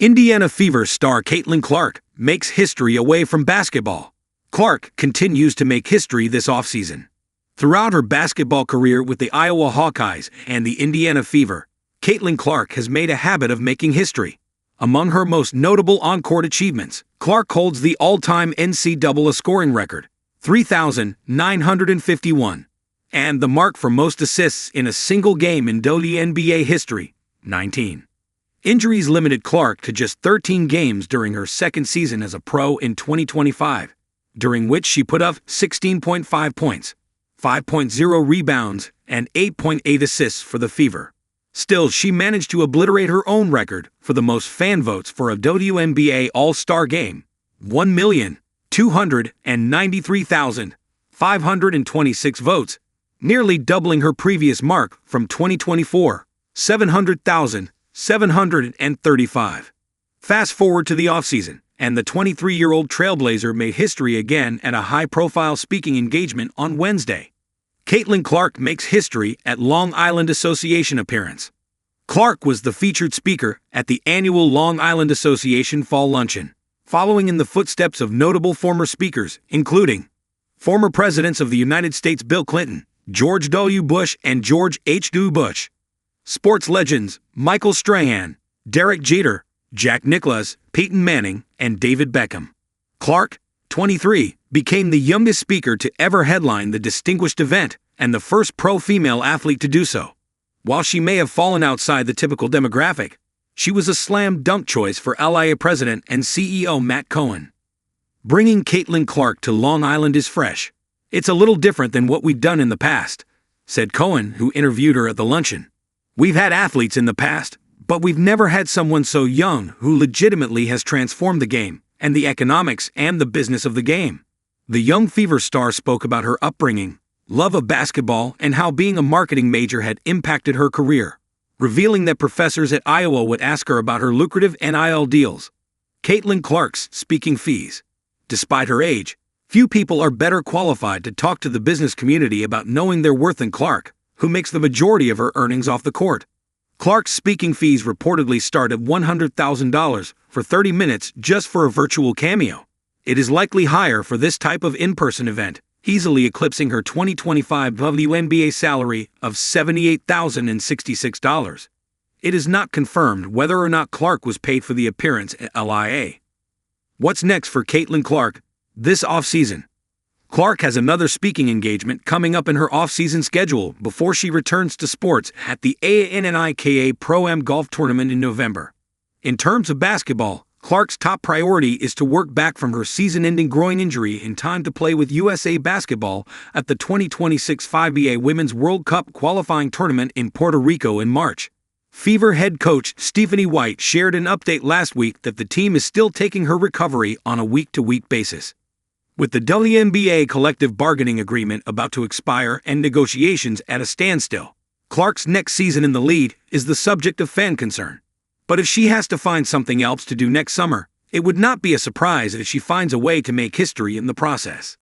Indiana Fever star Caitlin Clark makes history away from basketball. Clark continues to make history this offseason. Throughout her basketball career with the Iowa Hawkeyes and the Indiana Fever, Caitlin Clark has made a habit of making history. Among her most notable on-court achievements, Clark holds the all-time NCAA scoring record, 3,951, and the mark for most assists in a single game in WNBA history, 19. Injuries limited Clark to just 13 games during her second season as a pro in 2025, during which she put up 16.5 points, 5.0 rebounds, and 8.8 assists for the Fever. Still, she managed to obliterate her own record for the most fan votes for a WNBA All-Star game, 1,293,526 votes, nearly doubling her previous mark from 2024, 700,735. Fast forward to the offseason, and the 23-year-old Trailblazer made history again at a high-profile speaking engagement on Wednesday. Caitlin Clark makes history at Long Island Association appearance. Clark was the featured speaker at the annual Long Island Association Fall Luncheon, following in the footsteps of notable former speakers, including former presidents of the United States Bill Clinton, George W. Bush, and George H.W. Bush, sports legends Michael Strahan, Derek Jeter, Jack Nicklaus, Peyton Manning, and David Beckham. Clark, 23, became the youngest speaker to ever headline the distinguished event and the first pro-female athlete to do so. While she may have fallen outside the typical demographic, she was a slam dunk choice for LIA president and CEO Matt Cohen. Bringing Caitlin Clark to Long Island is fresh. "It's a little different than what we've done in the past," said Cohen, who interviewed her at the luncheon. "We've had athletes in the past, but we've never had someone so young who legitimately has transformed the game and the economics and the business of the game." The young Fever star spoke about her upbringing, love of basketball, and how being a marketing major had impacted her career, revealing that professors at Iowa would ask her about her lucrative NIL deals. Caitlin Clark's speaking fees. Despite her age, few people are better qualified to talk to the business community about knowing their worth than Clark, who makes the majority of her earnings off the court. Clark's speaking fees reportedly start at $100,000 for 30 minutes just for a virtual cameo. It is likely higher for this type of in-person event, easily eclipsing her 2025 WNBA salary of $78,066. It is not confirmed whether or not Clark was paid for the appearance at LIA. What's next for Caitlin Clark this offseason? Clark has another speaking engagement coming up in her off-season schedule before she returns to sports at the NCAA Pro-Am Golf Tournament in November. In terms of basketball, Clark's top priority is to work back from her season-ending groin injury in time to play with USA Basketball at the 2026 FIBA Women's World Cup qualifying tournament in Puerto Rico in March. Fever head coach Stephanie White shared an update last week that the team is still taking her recovery on a week-to-week basis. With the WNBA collective bargaining agreement about to expire and negotiations at a standstill, Clark's next season in the lead is the subject of fan concern. But if she has to find something else to do next summer, it would not be a surprise if she finds a way to make history in the process.